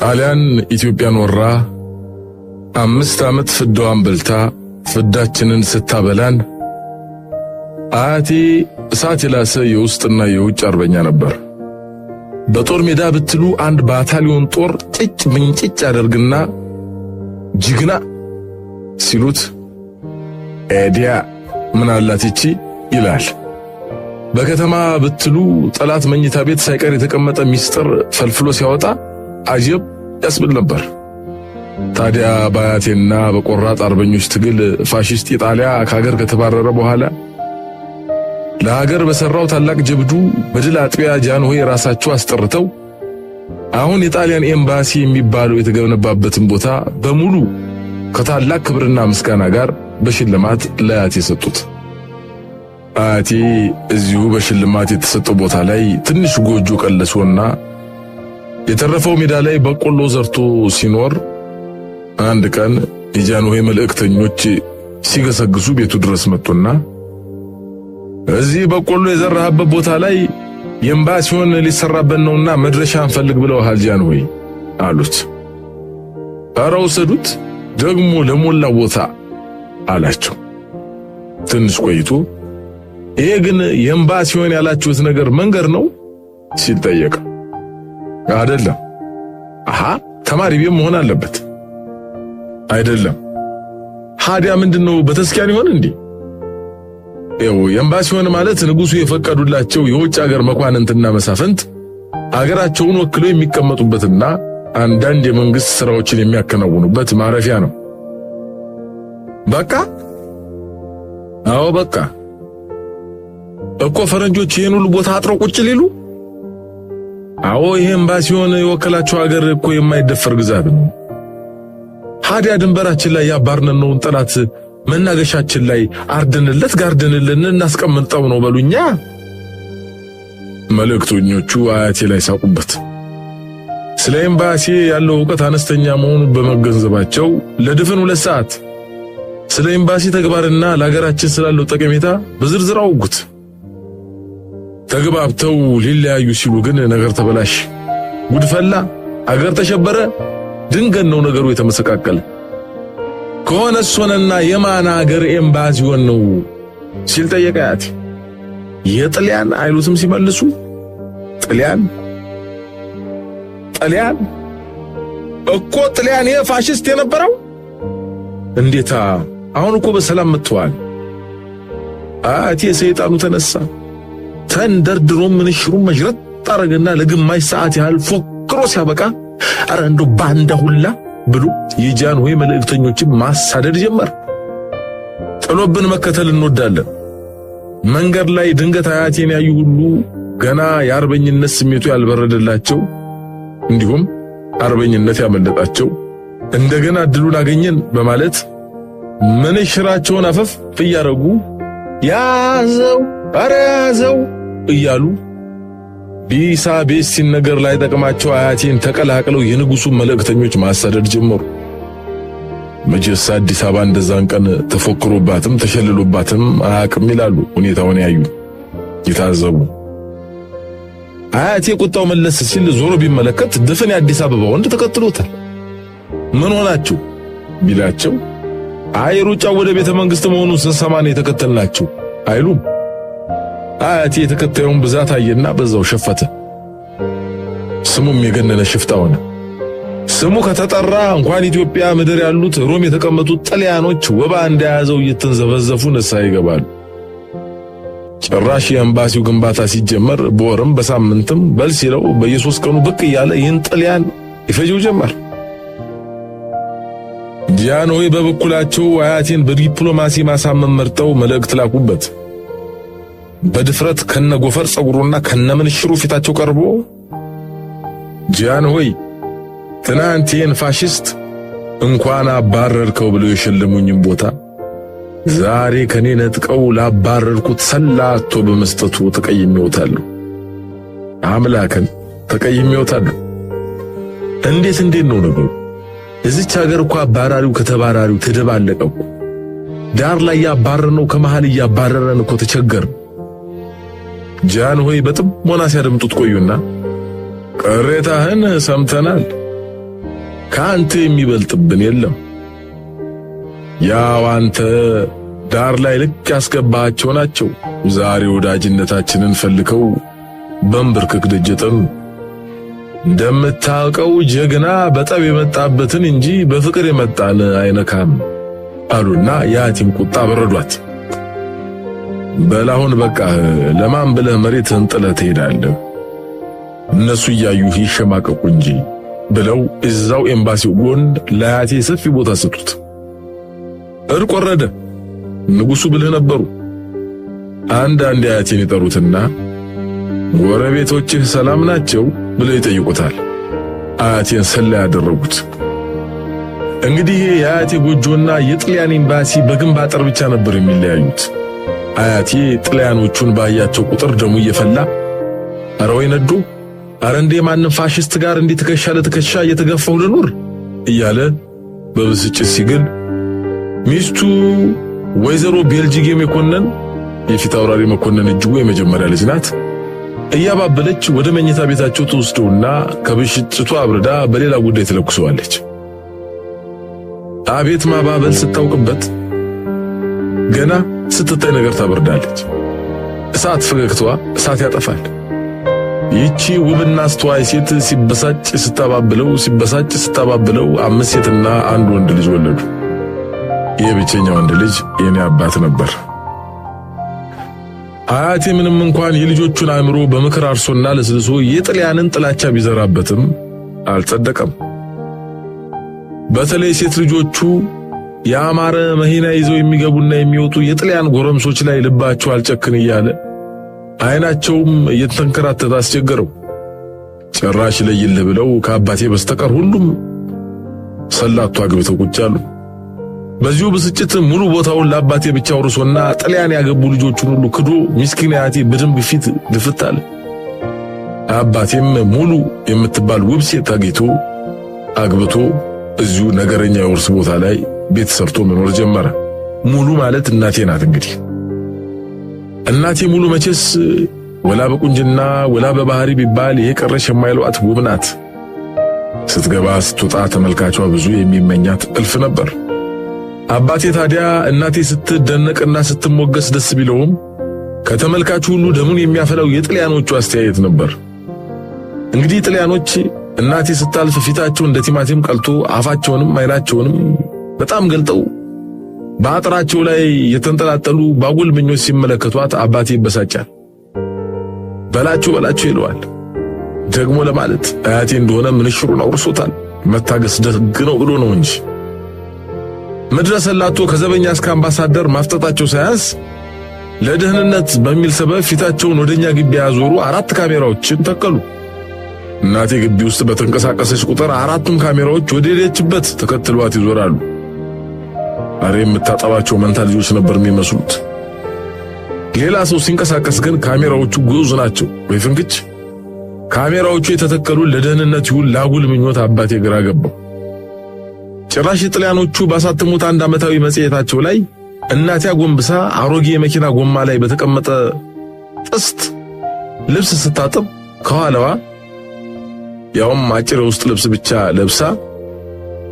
ጣሊያን ኢትዮጵያን ወራ 5 ዓመት ፍዳዋን በልታ ፍዳችንን ስታበላን አያቴ እሳት የላሰ የውስጥና የውጭ አርበኛ ነበር። በጦር ሜዳ ብትሉ አንድ ባታሊዮን ጦር ጭጭ ምንጭጭ ያደርግና ጅግና ሲሉት ኤዲያ ምን አላት ይቺ ይላል። በከተማ ብትሉ ጠላት መኝታ ቤት ሳይቀር የተቀመጠ ሚስጥር ፈልፍሎ ሲያወጣ አጀብ ያስብል ነበር። ታዲያ በአያቴና በቆራጥ አርበኞች ትግል ፋሺስት ኢጣሊያ ከሀገር ከተባረረ በኋላ ለሀገር በሰራው ታላቅ ጀብዱ በድል አጥቢያ ጃንሆይ ራሳቸው አስጠርተው አሁን የጣሊያን ኤምባሲ የሚባለው የተገነባበትን ቦታ በሙሉ ከታላቅ ክብርና ምስጋና ጋር በሽልማት ለአያቴ ሰጡት። አያቴ እዚሁ በሽልማት የተሰጠው ቦታ ላይ ትንሽ ጎጆ ቀለሶና የተረፈው ሜዳ ላይ በቆሎ ዘርቶ ሲኖር አንድ ቀን የጃንሆይ መልእክተኞች ሲገሰግሱ ቤቱ ድረስ መጡና እዚህ በቆሎ የዘራህበት ቦታ ላይ ኤምባሲውን ሊሰራበት ነውና መድረሻ እንፈልግ ብለዋል ጃንሆይ አሉት። ኧረ ውሰዱት ደግሞ ለሞላ ቦታ አላቸው። ትንሽ ቆይቶ ይሄ ግን ኤምባሲውን ያላችሁት ነገር መንገር ነው ሲል ጠየቀ። አይደለም። አሃ ተማሪ ቤት መሆን አለበት። አይደለም። ሃዲያ ምንድነው በተስኪያን ይሆን እንዴ? ይኸው ኤምባሲውን ማለት ንጉሱ የፈቀዱላቸው የውጭ ሀገር መኳንንትና መሳፍንት ሀገራቸውን ወክለው የሚቀመጡበትና አንዳንድ የመንግስት ስራዎችን የሚያከናውኑበት ማረፊያ ነው። በቃ አዎ በቃ እኮ ፈረንጆች ይሄን ሁሉ ቦታ አጥረው ቁጭ ሊሉ። አዎ ይሄ ኤምባሲውን የወከላቸው ሀገር እኮ የማይደፈር ግዛት ነው። ሃዲያ ድንበራችን ላይ ያባርነነውን ጠላት መናገሻችን ላይ አርደንለት ጋርደንልን እናስቀምጠው ነው በሉኛ። መልእክተኞቹ አያቴ ላይ ሳቁበት። ስለ ኤምባሲ ያለው ዕውቀት አነስተኛ መሆኑን በመገንዘባቸው ለድፍን 2 ሰዓት ስለ ኤምባሲ ተግባርና ለሀገራችን ስላለው ጠቀሜታ በዝርዝር አወጉት። ተግባብተው ሊለያዩ ሲሉ ግን ነገር ተበላሽ፣ ጉድፈላ፣ አገር ተሸበረ። ድንገት ነው ነገሩ የተመሰቃቀለ። ከሆነስ ሆነና የማን አገር ኤምባሲውን ነው ሲል ጠየቀ አያቴ። የጣሊያን አይሉትም ሲመልሱ ጣሊያን እኮ ጣሊያን የፋሺስት የነበረው እንዴታ አሁን እኮ በሰላም መጥተዋል። አያቴ ሰይጣኑ ተነሳ። ተንደርድሮ ምንሽሩን መጅረት አረገና ለግማሽ ሰዓት ያህል ፎክሮ ሲያበቃ አረ እንደው ባንዳ ሁላ ብሎ የጃንሆይ መልእክተኞችን ማሳደድ ጀመር። ጥሎብን መከተል እንወዳለን። መንገድ ላይ ድንገት አያቴን ያዩ ሁሉ ገና የአርበኝነት ስሜቱ ያልበረደላቸው እንዲሁም አርበኝነት ያመለጣቸው እንደገና እድሉን አገኘን በማለት ምንሽራቸውን አፈፍ እያረጉ ያዘው አረ ያዘው እያሉ ቢሳ ቤሲን ነገር ላይ ጠቅማቸው አያቴን ተቀላቅለው የንጉሱ መልእክተኞች ማሳደድ ጀመሩ። መጀስ አዲስ አበባ እንደዛን ቀን ተፎክሮባትም ተሸልሎባትም አያቅም ይላሉ ሁኔታውን ያዩ ይታዘቡ። አያቴ ቁጣው መለስ ሲል ዞሮ ቢመለከት ድፍን የአዲስ አበባ ወንድ ተከትሎታል። ምን ሆናችሁ ቢላቸው አይ ሩጫው ወደ ቤተ መንግስት መሆኑን ስንሰማ ነው የተከተልናችሁ አይሉም። አያቴ የተከታዩን ብዛት አየና በዛው ሸፈተ። ስሙም የገነነ ሽፍታ ሆነ። ስሙ ከተጠራ እንኳን ኢትዮጵያ ምድር ያሉት ሮም የተቀመጡት ጣሊያኖች ወባ እንደያዘው እየተንዘበዘፉ ንስሐ ይገባሉ። ጭራሽ የኤምባሲው ግንባታ ሲጀመር በወርም በሳምንትም በል ሲለው በየ3 ቀኑ ብቅ እያለ ይህን ጣሊያን ይፈጀው ጀመር። ጃንሆይ በበኩላቸው አያቴን በዲፕሎማሲ ማሳመን መርጠው መልእክት ላኩበት። በድፍረት ከነጎፈር ጸጉሩና ከነምንሽሩ ፊታቸው ቀርቦ ጃንሆይ ትናንት ይህን ፋሺስት እንኳን አባረርከው ብለው የሸለሙኝን ቦታ ዛሬ ከኔ ነጥቀው ላባረርኩት ሰላቶ በመስጠቱ ተቀይሜዎታለሁ። አምላክን ተቀይሜዎታለሁ። እንዴት ነው ነገሩ? እዚች ሀገር እኮ አባራሪው ከተባራሪው ተደባለቀው። ዳር ላይ ያባረረው ከመሃል ያባረረን እኮ ተቸገር። ጃንሆይ በጥሞና ሲያደምጡት ቆዩና ቅሬታህን ሰምተናል፣ ካንተ የሚበልጥብን የለም። ያው አንተ ዳር ላይ ልክ ያስገባቸው ናቸው ዛሬ ወዳጅነታችንን ፈልከው በንብርክክ ደጀጠን። እንደምታውቀው ጀግና በጠብ የመጣበትን እንጂ በፍቅር የመጣን አይነካም አሉና የአያቴን ቁጣ በረዷት። በላሁን በቃ ለማን ብለህ መሬትህን ጥለህ ትሄዳለህ? እነሱ እያዩህ ይሸማቀቁ እንጂ ብለው እዛው ኤምባሲው ጎን ለአያቴ ሰፊ ቦታ ሰጡት። እርቅ ወረደ። ንጉሱ ብልህ ነበሩ። አንዳንድ አያቴን ይጠሩትና ጎረቤቶችህ ሰላም ናቸው ብለው ይጠይቁታል። አያቴን ሰላ ያደረጉት። እንግዲህ የአያቴ ጎጆና የጥልያን ኤምባሲ በግንብ አጥር ብቻ ነበር የሚለያዩት። አያቴ ጥልያኖቹን ባያቸው ቁጥር ደሙ እየፈላ አረ ወይ ነዶ፣ አረ እንዴ ማንም ፋሽስት ጋር እንዴ ትከሻ ለትከሻ እየተገፋው ልኑር እያለ በብስጭት ሲግል፣ ሚስቱ ወይዘሮ ቤልጂጌ መኮንን የፊት አውራሪ መኮንን እጅጉ የመጀመሪያ ልጅ ናት። እያባበለች ወደ መኝታ ቤታቸው ተወስደውና ከብሽጭቱ አብርዳ በሌላ ጉዳይ ተለኩሰዋለች። አቤት ማባበል ስታውቅበት ገና ስትታይ ነገር ታበርዳለች። እሳት ፈገግታዋ እሳት ያጠፋል። ይቺ ውብና አስተዋይ ሴት ሲበሳጭ ስታባብለው 5 ሴትና 1 ወንድ ልጅ ወለዱ። የብቸኛ ወንድ ልጅ የኔ አባት ነበር። አያቴ ምንም እንኳን የልጆቹን አእምሮ በምክር አርሶና ለስልሶ የጥልያንን ጥላቻ ቢዘራበትም አልጸደቀም። በተለይ ሴት ልጆቹ ያማረ መኪና ይዘው የሚገቡና የሚወጡ የጥልያን ጎረምሶች ላይ ልባቸው አልጨክን እያለ አይናቸውም እየተንከራተተ አስቸገረው። ጭራሽ ለይልህ ብለው ከአባቴ በስተቀር ሁሉም ሰላቱ አግብተው ቁጭ አሉ። በዚሁ ብስጭት ሙሉ ቦታውን ለአባቴ ብቻ ወርሶና ጥልያን ያገቡ ልጆቹን ሁሉ ክዶ ምስኪን አያቴ በደም ግፊት ድፍታል። አባቴም ሙሉ የምትባል ውብ ሴት አግብቶ እዚሁ ነገረኛ የውርስ ቦታ ላይ ቤት ሰርቶ መኖር ጀመረ። ሙሉ ማለት እናቴ ናት። እንግዲህ እናቴ ሙሉ መቼስ ወላ በቁንጅና ወላ በባህሪ ቢባል ይሄ ቀረሽ የማይሏት ውብ ናት። ስትገባ ስትወጣ ተመልካቿ ብዙ የሚመኛት እልፍ ነበር። አባቴ ታዲያ እናቴ ስትደነቅና ስትሞገስ ደስ ቢለውም ከተመልካቹ ሁሉ ደሙን የሚያፈላው የጥልያኖቹ አስተያየት ነበር። እንግዲህ ጥልያኖች እናቴ ስታልፍ ፊታቸው እንደ ቲማቲም ቀልቶ አፋቸውንም አይናቸውንም በጣም ገልጠው በአጥራቸው ላይ የተንጠላጠሉ ባጉል ምኞች ሲመለከቷት አባቴ ይበሳጫል። በላቸው ይለዋል። ደግሞ ለማለት አያቴ እንደሆነ ምንሽሩን አውርሶታል። መታገስ ደግ ነው ብሎ ነው እንጂ መድረሰላቶ ከዘበኛ እስከ አምባሳደር ማፍጠጣቸው ሳያንስ ለደህንነት በሚል ሰበብ ፊታቸውን ወደኛ ግቢ ያዞሩ 4 ካሜራዎችን ተከሉ። እናቴ ግቢ ውስጥ በተንቀሳቀሰች ቁጥር 4ቱም ካሜራዎች ወደ ሄደችበት ተከትሏት ይዞራሉ። አሬ የምታጠባቸው መንታ ልጆች ነበር የሚመስሉት። ሌላ ሰው ሲንቀሳቀስ ግን ካሜራዎቹ ጉዙ ናቸው ወይ ፍንክች። ካሜራዎቹ የተተከሉ ለደህንነት ይሁን ላጉል ምኞት አባቴ ግራ ገባው። ጭራሽ ጥልያኖቹ ባሳተሙት 1 ዓመታዊ መጽሔታቸው ላይ እናቴ ጎንብሳ አሮጌ የመኪና ጎማ ላይ በተቀመጠ ጥስት ልብስ ስታጥብ ከኋላዋ ያውም አጭር ውስጥ ልብስ ብቻ ለብሳ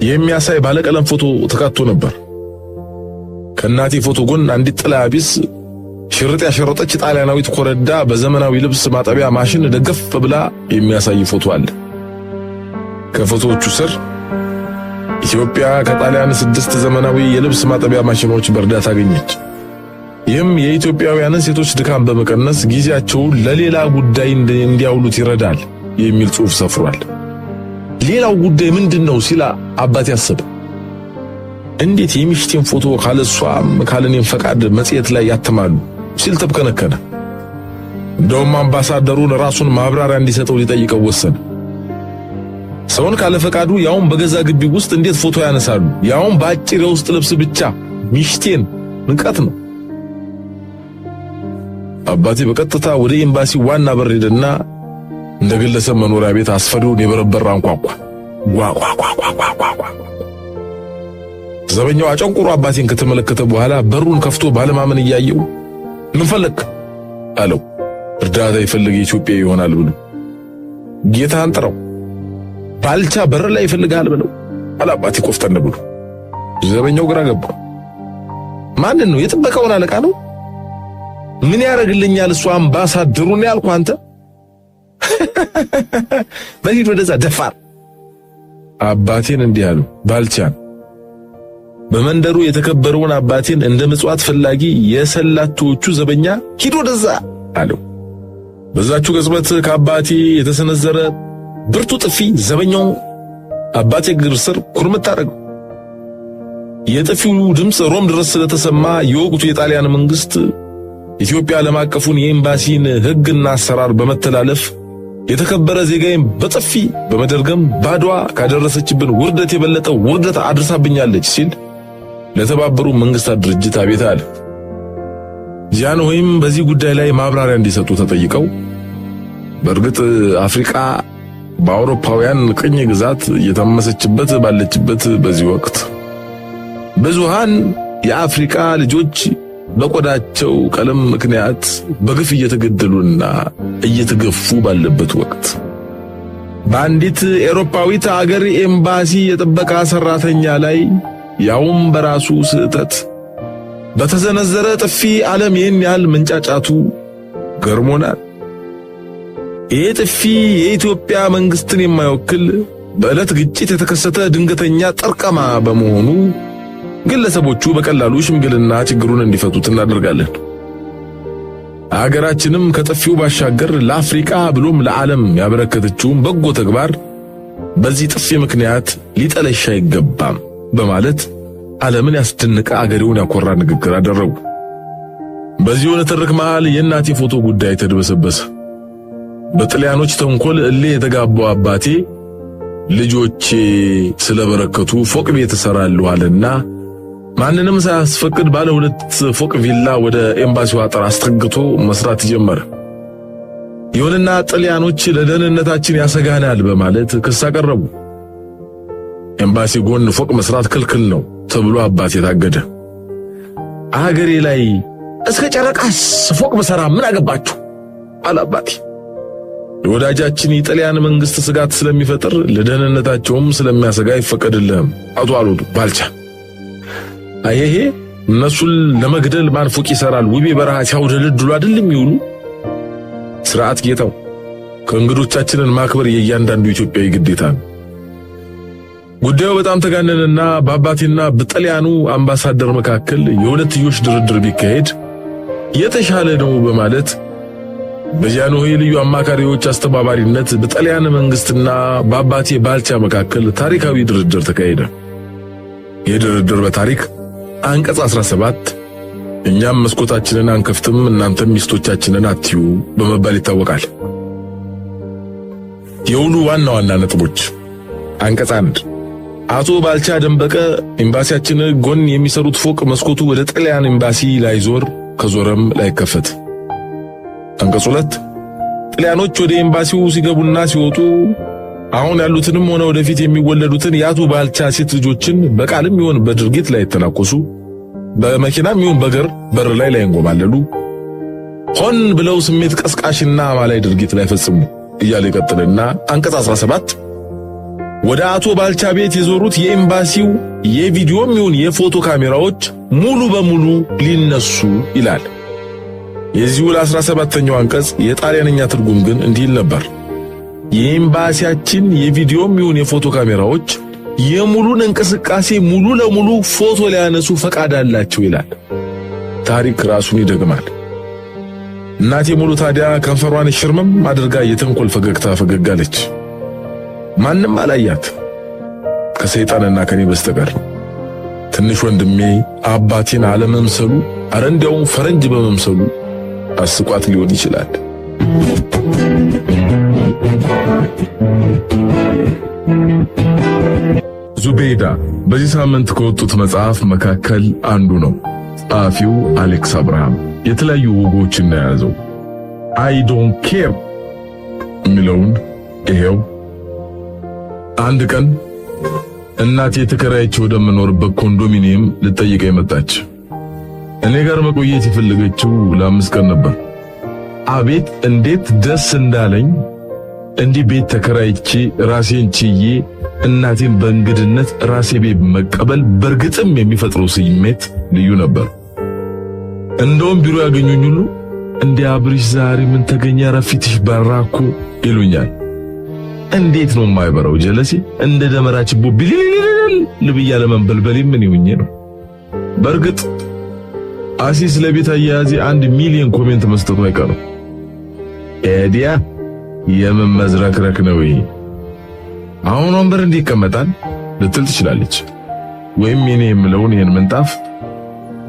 የሚያሳይ ባለቀለም ፎቶ ተካቶ ነበር። ከእናቴ ፎቶ ጎን አንዲት ጥላ ቢስ ሽርጥ ያሸረጠች ጣሊያናዊት ኮረዳ በዘመናዊ ልብስ ማጠቢያ ማሽን ደገፍ ብላ የሚያሳይ ፎቶ አለ። ከፎቶዎቹ ስር ኢትዮጵያ ከጣሊያን 6 ዘመናዊ የልብስ ማጠቢያ ማሽኖች በእርዳታ አገኘች። ይህም የኢትዮጵያውያንን ሴቶች ድካም በመቀነስ ጊዜያቸውን ለሌላ ጉዳይ እንዲያውሉት ይረዳል የሚል ጽሑፍ ሰፍሯል። ሌላው ጉዳይ ምንድነው ሲላ አባቴ ያሰበ። እንዴት የሚሽቴን ፎቶ ካለሷም ካለኔም ፈቃድ መጽሔት ላይ ያተማሉ ሲል ተብከነከነ። እንደውም አምባሳደሩን ራሱን ማብራሪያ እንዲሰጠው ሊጠይቀው ወሰነ። ሰውን ካለ ፈቃዱ ያውም በገዛ ግቢ ውስጥ እንዴት ፎቶ ያነሳሉ? ያውም በአጭር የውስጥ ልብስ ብቻ። ሚሽቴን ንቀት ነው። አባቴ በቀጥታ ወደ ኤምባሲ ዋና በር ሄደና እንደ ግለሰብ መኖሪያ ቤት አስፈሪውን የበረበራ አንኳኳ። ጓጓጓጓጓጓጓ ዘበኛው አጨንቁሮ አባቴን ከተመለከተ በኋላ በሩን ከፍቶ ባለማመን እያየው ምን ፈለክ አለው። እርዳታ ይፈልግ ኢትዮጵያ ይሆናል ብሎ ጌታን ጥራው ባልቻ በር ላይ ይፈልጋል ብለው አላባቴ ቆፍጠን ብሎ። ዘበኛው ግራ ገባ። ማንን ነው? የጥበቃውን አለቃ ነው? ምን ያረግልኛል እሱ አምባሳደሩ ነው ያልኩህ አንተ። በፊት ወደዛ ደፋር። አባቴን እንዲህ አሉ ባልቻን። በመንደሩ የተከበረውን አባቴን እንደ ምጽዋት ፈላጊ የሰላቶቹ ዘበኛ ሂድ ወደዛ አለው። በዛችሁ ቅጽበት ከአባቴ የተሰነዘረ ብርቱ ጥፊ ዘበኛው አባቴ እግር ስር ኩርምት አደረገው። የጥፊው ድምፅ ሮም ድረስ ስለተሰማ የወቅቱ የጣሊያን መንግስት ኢትዮጵያ ዓለም አቀፉን የኤምባሲን ሕግና አሰራር በመተላለፍ የተከበረ ዜጋዬን በጥፊ በመደርገም ባድዋ ካደረሰችብን ውርደት የበለጠ ውርደት አድርሳብኛለች ሲል ለተባበሩ መንግስታት ድርጅት አቤት አለ። ጃንሆይም በዚህ ጉዳይ ላይ ማብራሪያ እንዲሰጡ ተጠይቀው በእርግጥ አፍሪካ በአውሮፓውያን ቅኝ ግዛት እየታመሰችበት ባለችበት በዚህ ወቅት ብዙሃን የአፍሪካ ልጆች በቆዳቸው ቀለም ምክንያት በግፍ እየተገደሉና እየተገፉ ባለበት ወቅት በአንዲት ኤሮፓዊት አገር ኤምባሲ የጥበቃ ሰራተኛ ላይ ያውም በራሱ ስህተት በተዘነዘረ ጥፊ ዓለም ይህን ያህል መንጫጫቱ ገርሞናል። ይህ ጥፊ የኢትዮጵያ መንግስትን የማይወክል በዕለት ግጭት የተከሰተ ድንገተኛ ጠርቀማ በመሆኑ ግለሰቦቹ በቀላሉ ሽምግልና ችግሩን እንዲፈቱት እናደርጋለን። አገራችንም ከጥፊው ባሻገር ለአፍሪካ ብሎም ለዓለም ያበረከተችውን በጎ ተግባር በዚህ ጥፊ ምክንያት ሊጠለሽ አይገባም በማለት ዓለምን ያስደነቀ አገሬውን ያኮራ ንግግር አደረጉ። በዚህ ንትርክ መሃል የእናቴ ፎቶ ጉዳይ ተድበሰበሰ። በጥልያኖች ተንኮል እልህ የተጋባው አባቴ ልጆቼ ስለበረከቱ ፎቅ ቤት እሰራለሁ አለና ማንንም ሳያስፈቅድ ባለ 2 ፎቅ ቪላ ወደ ኤምባሲው አጥር አስጠግቶ መስራት ጀመረ። ይሁንና ጥልያኖች ለደህንነታችን ያሰጋናል በማለት ክስ አቀረቡ። ኤምባሲ ጎን ፎቅ መስራት ክልክል ነው ተብሎ አባቴ ታገደ። አገሬ ላይ እስከ ጨረቃስ ፎቅ በሰራ ምን አገባችሁ አለ አባቴ። የወዳጃችን የጣሊያን መንግስት ስጋት ስለሚፈጥር ለደህንነታቸውም ስለሚያሰጋ ይፈቀድልህም አቶ አሉት ባልቻ። አየሄ እነሱን ለመግደል ማን ፎቅ ይሰራል? ውቤ በረሃ ሲያውደለድሉ አይደለም ይውሉ። ስርዓት ጌታው ከእንግዶቻችንን ማክበር የእያንዳንዱ ኢትዮጵያዊ ግዴታ ነው። ጉዳዩ በጣም ተጋነነና በአባቴና በጣሊያኑ አምባሳደር መካከል የሁለትዮሽ ድርድር ቢካሄድ የተሻለ ነው በማለት በጃንሆይ ልዩ አማካሪዎች አስተባባሪነት በጣሊያን መንግስትና በአባቴ ባልቻ መካከል ታሪካዊ ድርድር ተካሄደ። የድርድር በታሪክ አንቀጽ 17 እኛም መስኮታችንን አንከፍትም እናንተም ሚስቶቻችንን አትዩ በመባል ይታወቃል። የውሉ ዋና ዋና ነጥቦች አንቀጽ 1 አቶ ባልቻ ደንበቀ ኤምባሲያችን ጎን የሚሰሩት ፎቅ መስኮቱ ወደ ጣሊያን ኤምባሲ ላይዞር ከዞረም ላይከፈት። አንቀጽ 2 ጣሊያኖች ወደ ኤምባሲው ሲገቡና ሲወጡ አሁን ያሉትንም ሆነ ወደፊት የሚወለዱትን የአቶ ባልቻ ሴት ልጆችን በቃልም ይሁን በድርጊት ላይ ተናኮሱ፣ በመኪናም ይሁን በእግር በር ላይ እንጎማለሉ፣ ሆን ብለው ስሜት ቀስቃሽና አማላይ ድርጊት ላይ ፈጽሙ እያለ ይቀጥልና አንቀጽ 17 ወደ አቶ ባልቻ ቤት የዞሩት የኤምባሲው የቪዲዮም ይሁን የፎቶ ካሜራዎች ሙሉ በሙሉ ሊነሱ ይላል። የዚሁ ለ17ኛው አንቀጽ የጣሊያንኛ ትርጉም ግን እንዲህ ነበር። የኤምባሲያችን የቪዲዮም ይሁን የፎቶ ካሜራዎች የሙሉን እንቅስቃሴ ሙሉ ለሙሉ ፎቶ ሊያነሱ ፈቃድ አላቸው ይላል። ታሪክ ራሱን ይደግማል። እናቴ ሙሉ ታዲያ ከንፈሯን ሽርምም አድርጋ የተንኮል ፈገግታ ፈገጋለች። ማንም አላያት ከሰይጣንና ከኔ በስተቀር። ትንሽ ወንድሜ አባቴን አለመምሰሉ አረ እንዲያውም ፈረንጅ በመምሰሉ አስቋት ሊሆን ይችላል። ዙቤይዳ በዚህ ሳምንት ከወጡት መጽሐፍ መካከል አንዱ ነው። ጸሐፊው አሌክስ አብርሃም የተለያዩ ወጎችን ያዘው። አይ ዶንት ኬር የሚለውን ይሄው። አንድ ቀን እናቴ ተከራይቼ ወደምኖርበት ኮንዶሚኒየም ልጠይቀኝ መጣች። እኔ ጋር መቆየት የፈለገችው ለ5 ቀን ነበር። አቤት እንዴት ደስ እንዳለኝ እንዲህ ቤት ተከራይቼ ራሴን ችዬ እናቴን በእንግድነት ራሴ ቤት መቀበል በርግጥም የሚፈጥረው ስሜት ልዩ ነበር። እንደውም ቢሮ ያገኙኝ ሁሉ እንዴ አብርሽ ዛሬ ምን ተገኘ ረፊትሽ በራኩ ይሉኛል። እንዴት ነው የማይበራው ጀለሴ እንደ ደመራች ቦቢሊል ልብያ ለመንበልበል ምን ይሁኝ ነው። በርግጥ አሲስ ለቤት አያያዜ 1 ሚሊዮን ኮሜንት መስጠቱ አይቀርም። ኤዲያ የምን መዝረክረክ ነው ይሄ? አሁን ወንበር እንዲህ ይቀመጣል ልትል ትችላለች። ወይም እኔ የምለውን ይሄን ምንጣፍ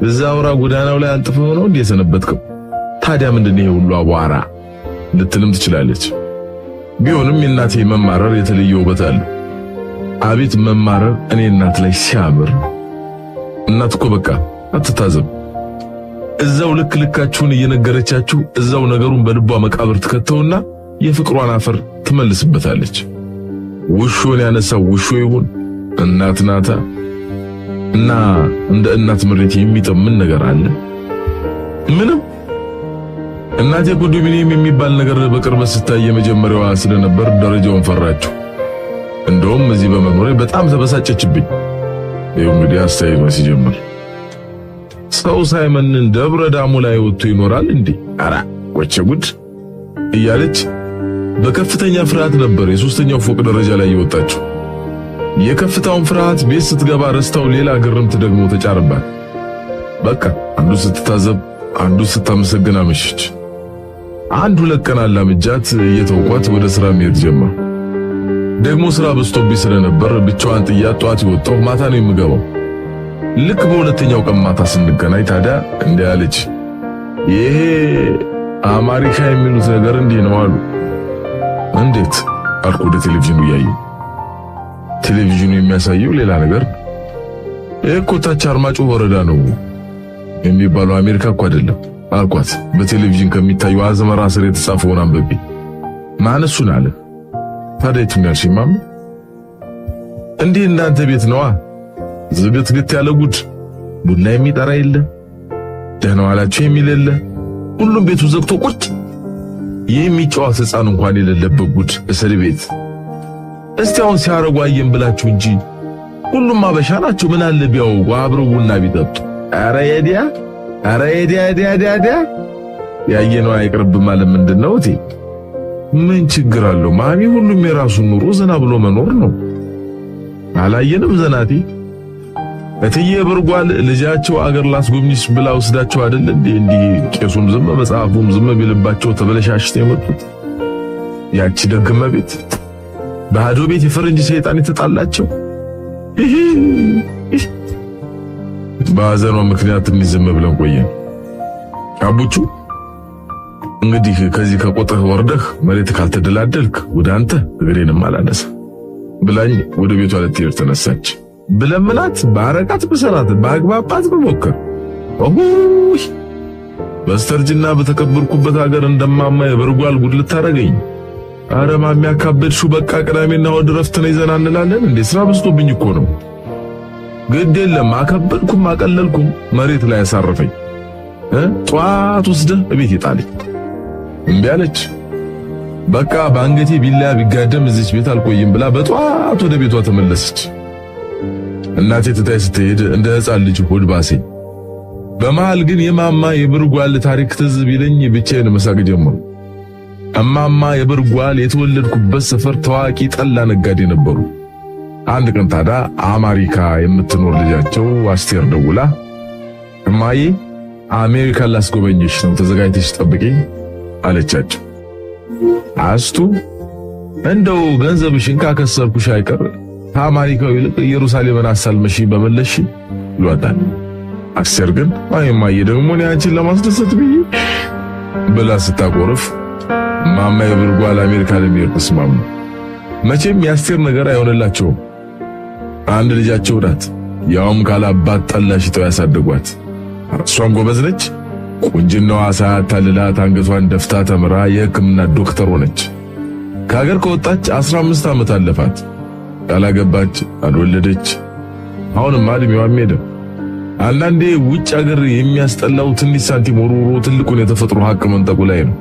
እዛ አውራ ጎዳናው ላይ አንጥፈው ነው እንዴ የሰነበትከው? ታዲያ ምንድነው ይሄ ሁሉ አቧራ ልትልም ትችላለች። ቢሆንም የእናቴ መማረር የተለየ ውበት አለው። አቤት መማረር እኔ እናት ላይ ሲያምር! እናት እኮ በቃ አትታዘብ። እዛው ልካችሁን እየነገረቻችሁ እዛው ነገሩን በልቧ መቃብር ትከተውና የፍቅሯን አፈር ትመልስበታለች። ውሾን ያነሳው ውሾ ይሁን እናት ናታ። እና እንደ እናት ምሬት የሚጥም ምን ነገር አለ? ምንም። እናቴ ኮንዶሚኒየም የሚባል ነገር በቅርበት ስታይ የመጀመሪያዋ ስለነበር ደረጃውን ፈራችሁ። እንደውም እዚህ በመኖሬ በጣም ተበሳጨችብኝ። ይኸው እንግዲህ አስተያየቷ ሲጀምር ሰው ሳይመንን ደብረ ዳሙ ላይ ወጥቶ ይኖራል እንዴ? አራ ወቸ ጉድ እያለች በከፍተኛ ፍርሃት ነበር የሶስተኛው ፎቅ ደረጃ ላይ የወጣችው። የከፍታውን ፍርሃት ቤት ስትገባ ረስታው ሌላ ግርምት ደግሞ ተጫረባት። በቃ አንዱ ስትታዘብ አንዱ ስታመሰግን አመሸች። 1-2 ቀን አላምጃት እየተውቋት ወደ ስራ መሄድ ጀመር። ደግሞ ስራ በዝቶብኝ ስለነበር ብቻዋን ጥያት ጧት የወጣው ማታ ነው የምገባው። ልክ በሁለተኛው ቀን ማታ ስንገናኝ ታዲያ እንዲህ አለች፣ ይሄ አሜሪካ የሚሉት ነገር እንዲህ ነው አሉ። እንዴት አልኩ ወደ ቴሌቪዥኑ እያየሁ። ቴሌቪዥኑ የሚያሳየው ሌላ ነገር። እኮ ታች አርማጭሆ ወረዳ ነው የሚባለው አሜሪካ እኮ አይደለም አልኳት። በቴሌቪዥን ከሚታየው አዝመራ ስር የተጻፈውን አንብቤ። ማን እሱን አለ። ታዲያ የቱን ያልሽኝ ማም? እንዲህ እንዳንተ ቤት ነዋ። ዝግትግት ያለ ጉድ፣ ቡና የሚጠራ የለ፣ ደህና ዋላችሁ የሚል የለ፣ ሁሉም ቤቱ ዘግቶ ቁጭ። የሚጫወት ሕፃን እንኳን የሌለበት ጉድ እስር ቤት። እስቲ አሁን ሲያረጉ አየን ብላችሁ እንጂ ሁሉም አበሻ ናቸው። ምን አለ ቢያው አብረው ቡና ቢጠጡ። አረ የዲያ ያየነው አይቅርብ ማለት ምንድነው እቴ? ምን ችግር አለው ማሚ? ሁሉም የራሱን ኑሮ ዘና ብሎ መኖር ነው። አላየንም ዘናቴ? እትዬ ብርጓል ልጃቸው አገር ላስጎብኝሽ ብላ ወስዳቸው አይደል እንዴ ቄሱም ዝም መጽሐፉም ዝም ቢልባቸው ተበለሻሽተው የመጡት። ያቺ ደግመ ቤት ባዶ ቤት የፈረንጅ ሰይጣን የተጣላቸው በሐዘኗ ምክንያት ዝም ብለን ቆየን። አቡቹ እንግዲህ ከዚህ ከቆጥህ ወርደህ መሬት ካልተደላደልክ ወደ አንተ እግሬንም አላነሳ ብላኝ ወደ ቤቷ ልትሄድ ተነሳች። ብለምናት ባረቃት በሰራት ባግባባት በሞከር ኦሁይ በስተርጅና በተከበርኩበት ሀገር እንደማማ የበርጓል ጉድ ልታረገኝ። አረ ማሚ ያካበድሽው። በቃ ቅዳሜና እሑድ ረፍት ነው ይዘና እንላለን እንዴ? ስራ በዝቶብኝ እኮ ነው። ግድ የለም አከበድኩም አቀለልኩም መሬት ላይ ያሳረፈኝ። ጧት ወስደህ እቤት ይጣለኝ። እምቢ አለች። በቃ ባንገቴ ቢላ ቢጋደም እዚች ቤት አልቆይም ብላ በጧት ወደ ቤቷ ተመለሰች። እናቴ ትታይ ስትሄድ እንደ ሕፃን ልጅ ሆድ ባሰኝ። በመሃል ግን የማማ የብርጓል ታሪክ ትዝ ቢለኝ ብቻዬን መሳቅ ጀመሩ። እማማ የብርጓል የተወለድኩበት ሰፈር ታዋቂ ጠላ ነጋዴ ነበሩ። አንድ ቀን ታዲያ አሜሪካ የምትኖር ልጃቸው አስቴር ደውላ እማዬ አሜሪካ ላስጎበኝሽ ነው ተዘጋጅተሽ ጠብቂኝ አለቻቸው። አስቱ እንደው ገንዘብሽን ካከሰርኩሽ አይቀር ከአሜሪካው ይልቅ ኢየሩሳሌምን አሳልመሽ በመለሽ ይሏታል። አስቴር ግን አይ እማዬ ደግሞ እኔ አንቺን ለማስደሰት ብላ ስታቆርፍ ማማ የብርጓል አሜሪካ ለሚሄድ ተስማሙ። መቼም የአስቴር ነገር አይሆንላቸውም። አንድ ልጃቸው ናት፣ ያውም ካላባት ጠላሽተው ያሳደጓት። እሷም ጎበዝ ነች። ቁንጅናዋ ሳያታልላት አንገቷን ደፍታ ተምራ የሕክምና ዶክተር ሆነች። ከሀገር ከወጣች 15 ዓመት አለፋት። ያላገባች አልወለደች። አሁንም እድሜዋም ሄደ። አንዳንዴ ውጭ ሀገር የሚያስጠላው ትንሽ ሳንቲም ወርውሮ ትልቁን የተፈጥሮ ሀቅ መንጠቁ ላይ ነው።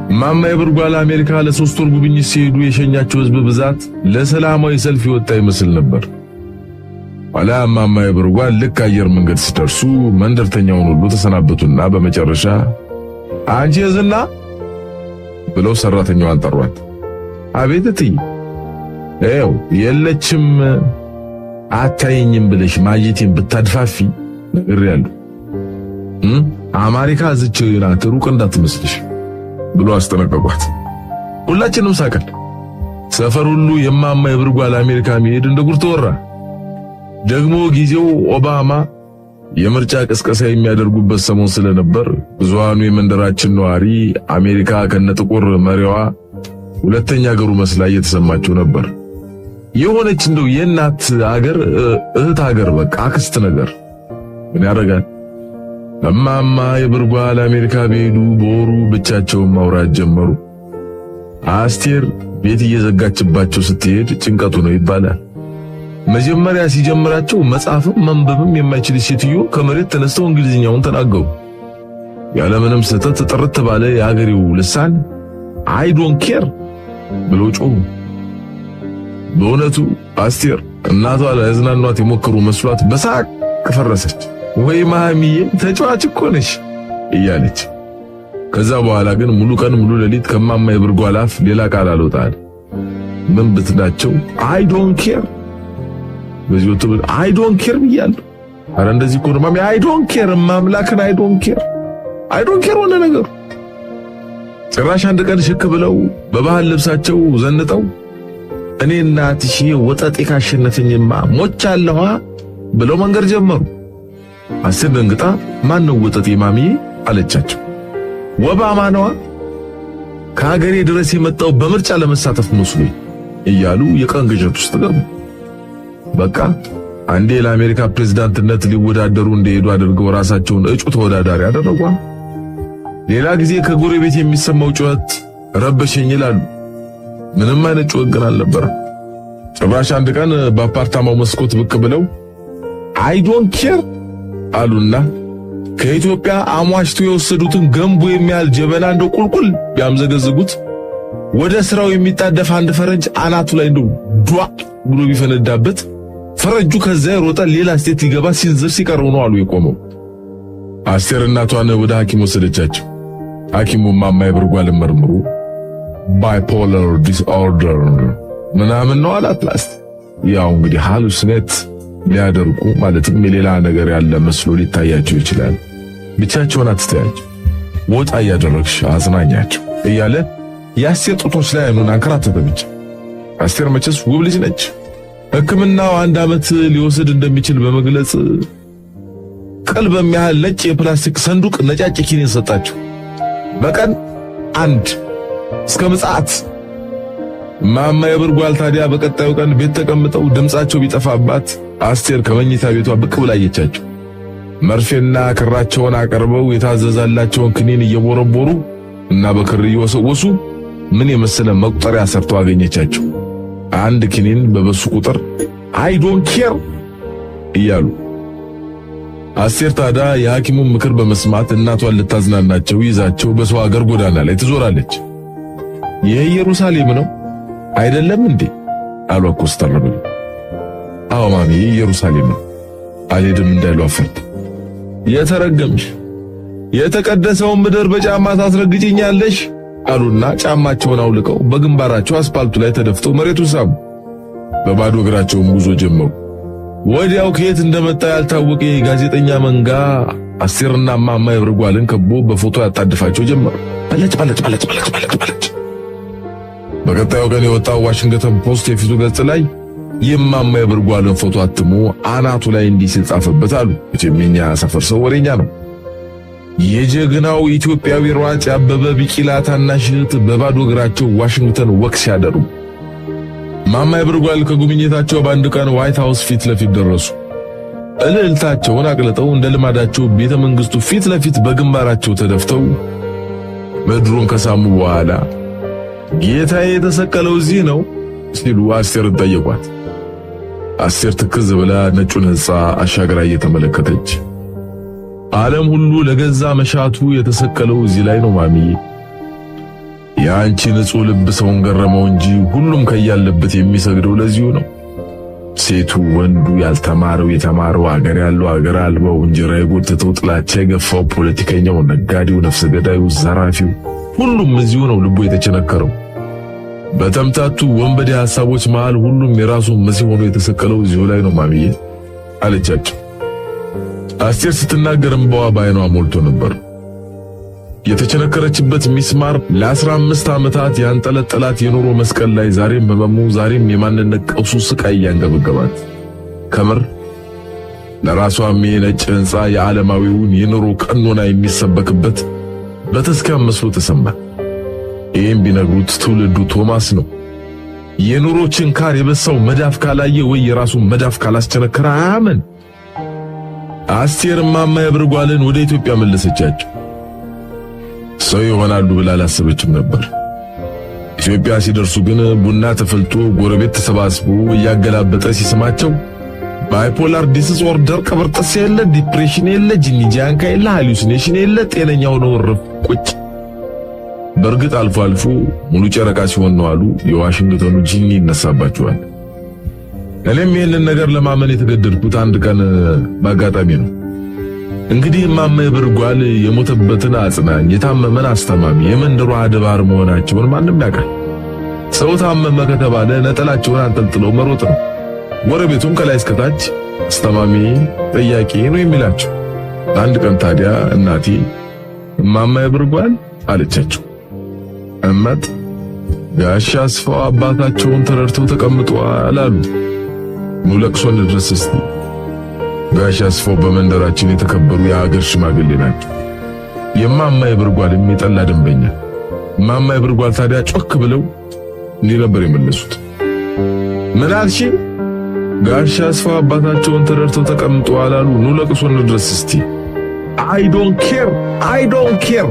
እማማ የብርጓል አሜሪካ ለ3 ወር ጉብኝት ሲሄዱ የሸኛቸው ህዝብ ብዛት ለሰላማዊ ሰልፍ የወጣ ይመስል ነበር። ኋላ እማማ የብርጓል ልክ አየር መንገድ ሲደርሱ መንደርተኛውን ሁሉ ተሰናበቱና በመጨረሻ አንቺ ዝና ብለው ሰራተኛዋን ጠሯት። አቤት እትዬ። ኤው የለችም አታየኝም ብለሽ ማጀቴን ብታድፋፊ ነግሬያለሁ። አሜሪካ እዚች ናት ሩቅ እንዳትመስልሽ ብሎ አስጠነቀቋት። ሁላችንም ሳቀን። ሰፈር ሁሉ የእማማ የብርጓል አሜሪካ መሄድ እንደ ጉር ተወራ። ደግሞ ጊዜው ኦባማ የምርጫ ቅስቀሳ የሚያደርጉበት ሰሞን ስለነበር ብዙሃኑ የመንደራችን ነዋሪ አሜሪካ ከነጥቁር መሪዋ ሁለተኛ ሀገሩ መስላ እየተሰማቸው ነበር። የሆነች እንደው የእናት ሀገር እህት ሀገር በቃ አክስት ነገር። ምን ያደርጋል እማማ የብርጓል አሜሪካ ቢሄዱ በወሩ ብቻቸውን ማውራት ጀመሩ። አስቴር ቤት እየዘጋችባቸው ስትሄድ ጭንቀቱ ነው ይባላል። መጀመሪያ ሲጀምራቸው መጻፍም መንበብም የማይችል ሴትዮ ከመሬት ተነስተው እንግሊዝኛውን ተናገሩ። ያለምንም ስህተት ጥርት ባለ የአገሬው ልሳን አይ ዶንት ኬር ብሎ ጮሁ። በእውነቱ አስቴር እናቷ ለያዝናኗት የሞከሩ መስሏት በሳቅ ፈረሰች። ወይ ማሚዬ ተጫዋች እኮ ነሽ እያለች። ከዛ በኋላ ግን ሙሉ ቀን ሙሉ ሌሊት ከማማ የብርጓል አፍ ሌላ ቃል አልወጣል። ምን ብትላቸው አይ ዶንት ኬር በዚህ ወጥቶ አይ ዶንት ኬር ብያለሁ። አረ እንደዚህ እኮ ነው ማሚ አይ ዶንት ኬር ማምላክን አይ ዶንት ኬር ሆነ ነገሩ። ጭራሽ አንድ ቀን ሽክ ብለው በባህል ልብሳቸው ዘንጠው እኔ እናትሽ ወጠጤ ካሸነፈኝማ ሞቻለሁ ብለው መንገር ጀመሩ። አስቴር ደንግጣ ማን ነው ወጠጤ ማሚዬ አለቻቸው። ኦባማ ነዋ ከሀገሬ ድረስ የመጣው በምርጫ ለመሳተፍ መስሎኝ እያሉ የቀን ግዥት ውስጥ ገቡ። በቃ አንዴ ለአሜሪካ ፕሬዝዳንትነት ሊወዳደሩ እንደሄዱ አድርገው ራሳቸውን እጩ ተወዳዳሪ አደረጓ። ሌላ ጊዜ ከጎረቤት የሚሰማው ጩኸት ረበሸኝ ይላሉ። ምንም አይነት ጩኸት ግን አልነበረም። ጭራሽ አንድ ቀን በአፓርታማው መስኮት ብቅ ብለው አይ ዶንት ኬር አሉና ከኢትዮጵያ አሟሽቶ የወሰዱትን ገንቦ የሚያል ጀበና እንደው ቁልቁል ቢያምዘገዝጉት ወደ ስራው የሚጣደፍ አንድ ፈረንጅ አናቱ ላይ እንደው ዷ ብሎ ቢፈነዳበት ፈረንጁ ከዛ የሮጠ ሌላ ስቴት ሊገባ ሲንዝር ሲቀረው ነው አሉ የቆመው። አስቴር እናቷን ወደ ሐኪም ወሰደቻቸው። ሐኪሙ እማማ የብርጓልን መርምሩ ባይፖላር ዲስኦርደር ምናምን ነው አላት። ላስት ያው እንግዲህ ሃሉሲኔት ሊያደርጉ ማለትም የሌላ ነገር ያለ መስሎ ሊታያቸው ይችላል። ብቻቸውን አትተያቸው፣ ወጣ እያደረግሽ አዝናኛቸው እያለ የአስቴር ጡቶች ላይ አይኑን አንከራተተ። ብቻ አስቴር መቼስ ውብ ልጅ ነች። ሕክምናው 1 ዓመት ሊወስድ እንደሚችል በመግለጽ ቅል በሚያህል ነጭ የፕላስቲክ ሰንዱቅ ነጫጭ ኪኒን ሰጣቸው። በቀን 1 እስከ ምጽአት። እማማ የብርጓል ታዲያ በቀጣዩ ቀን ቤት ተቀምጠው ድምጻቸው ቢጠፋባት አስቴር ከመኝታ ቤቷ ብቅ ብላ አየቻቸው። መርፌና ክራቸውን አቀርበው የታዘዛላቸውን ክኒን እየቦረቦሩ እና በክር እየወሰወሱ ምን የመሰለ መቁጠሪያ ሰርተው አገኘቻቸው። አንድ ክኒን በበሱ ቁጥር አይ ዶንት ኬር እያሉ። አስቴር ታዲያ የሐኪሙን ምክር በመስማት እናቷን ልታዝናናቸው ይዛቸው በሰው ሀገር ጎዳና ላይ ትዞራለች። ይህ ኢየሩሳሌም ነው አይደለም እንዴ አሉ ኮስተር ብለው። አዎ ማሚ ኢየሩሳሌም ነው አልሄድም እንዳይሉ አፈርት። የተረገምሽ የተቀደሰውን ምድር በጫማ ታስረግጭኛለሽ አሉና ጫማቸውን አውልቀው በግንባራቸው አስፓልቱ ላይ ተደፍተው መሬቱን ሳሙ። በባዶ እግራቸውም ጉዞ ጀመሩ። ወዲያው ከየት እንደመጣ ያልታወቀ የጋዜጠኛ መንጋ አስቴርና እማማ የብርጓልን ከቦ በፎቶ ያጣድፋቸው ጀመሩ። በለጭ። በቀጣዩ ቀን የወጣው ዋሽንግተን ፖስት የፊቱ ገጽ ላይ የእማማ የብርጓልን ፎቶ አትሞ አናቱ ላይ እንዲህ ሲል ጻፈበት አሉ። የኛ ሰፈር ሰው ወሬኛ ነው። የጀግናው ኢትዮጵያዊ ሯጭ አበበ ቢቂላ ታናሽ እህት በባዶ እግራቸው ዋሽንግተን ወክ ሲያደርጉ እማማ የብርጓል ከጉብኝታቸው በአንድ ቀን ዋይት ሃውስ ፊት ለፊት ደረሱ። እልልታቸውን አቅልጠው እንደ ልማዳቸው ቤተ መንግስቱ ፊት ለፊት በግንባራቸው ተደፍተው ምድሩን ከሳሙ በኋላ ጌታዬ የተሰቀለው እዚህ ነው ሲሉ አስቴርን ጠየቋት። አስቴር ትክዝ ብላ ነጩን ሕንጻ አሻግራ እየተመለከተች ዓለም ሁሉ ለገዛ መሻቱ የተሰቀለው እዚህ ላይ ነው ማሚዬ፣ የአንቺ ንጹህ ልብ ሰውን ገረመው እንጂ ሁሉም ከያለበት የሚሰግደው ለዚሁ ነው። ሴቱ፣ ወንዱ፣ ያልተማረው፣ የተማረው፣ አገር ያለው፣ አገር አልባው፣ እንጀራ የጎተተው፣ ጥላቻ የገፋው፣ ፖለቲከኛው፣ ነጋዴው፣ ነፍሰ ገዳዩ፣ ዘራፊው፣ ሁሉም እዚሁ ነው ልቡ የተቸነከረው። በተምታቱ ወንበዴ ሐሳቦች መሃል ሁሉም የራሱ መሲህ ሆኖ የተሰቀለው እዚሁ ላይ ነው ማሚዬ አለቻቸው። አስቴር ስትናገር እንባዋ በዓይኗ ሞልቶ ነበር። የተቸነከረችበት ሚስማር ለ15 ዓመታት ያንጠለጠላት የኑሮ መስቀል ላይ ዛሬም ህመሙ፣ ዛሬም የማንነት ቀውሱ ስቃይ ያንገበገባት ከምር ለራሷም የነጭ ሕንፃ የዓለማዊውን የኑሮ ቀኖና የሚሰበክበት በተስካም መስሎ ተሰማት። ይህም ቢነግሩት ትውልዱ ቶማስ ነው። የኑሮ ችንካር የበሳው መዳፍ ካላየ ወይ የራሱን መዳፍ ካላስቸነከረ አያመን። አስቴር እማማ ያብርጓልን ወደ ኢትዮጵያ መለሰቻቸው። ሰው ይሆናሉ ብላ አላሰበችም ነበር። ኢትዮጵያ ሲደርሱ ግን ቡና ተፈልቶ ጎረቤት ተሰባስቦ እያገላበጠ ሲስማቸው ባይፖላር ዲስኦርደር፣ ቀበርጠስ የለ፣ ዲፕሬሽን የለ፣ ጂኒጃንካ የለ፣ ሃሉሲኔሽን የለ፣ ጤነኛው ነው ረፍ ቁጭ። በእርግጥ አልፎ አልፎ ሙሉ ጨረቃ ሲሆን ነው አሉ የዋሽንግተኑ ጂኒ ይነሳባቸዋል። እኔም ይህንን ነገር ለማመን የተገደድኩት አንድ ቀን በአጋጣሚ ነው። እንግዲህ እማማ ይብርጓል የሞተበትን አጽናኝ፣ የታመመን አስተማሚ፣ የመንደሯ አድባር መሆናቸውን ማንም ያውቃል። ሰው ታመመ ከተባለ ነጠላቸውን አንጠልጥለው መሮጥ ነው። ጎረቤቱም ከላይ እስከታች አስተማሚ፣ ጠያቂ ነው የሚላቸው። አንድ ቀን ታዲያ እናቴ እማማ ይብርጓል አለቻቸው። እመት ጋሻ አስፋው አባታቸውን ተረድተው ተቀምጠዋል አሉ። ኑ ለቅሶ እንድረስ እስቲ። ጋሻ አስፋው በመንደራችን የተከበሩ የሀገር ሽማግሌ ናቸው። የማማ ይብርጓል የሚጠላ ደንበኛ። ማማ ይብርጓል ታዲያ ጮክ ብለው እንዲህ ነበር የመለሱት። ምን አልሽ? ጋሻ አስፋው አባታቸውን ተረድተው ተቀምጠዋል አሉ። ኑ ለቅሶ እንድረስ እስቲ። አይ ዶንት ኬር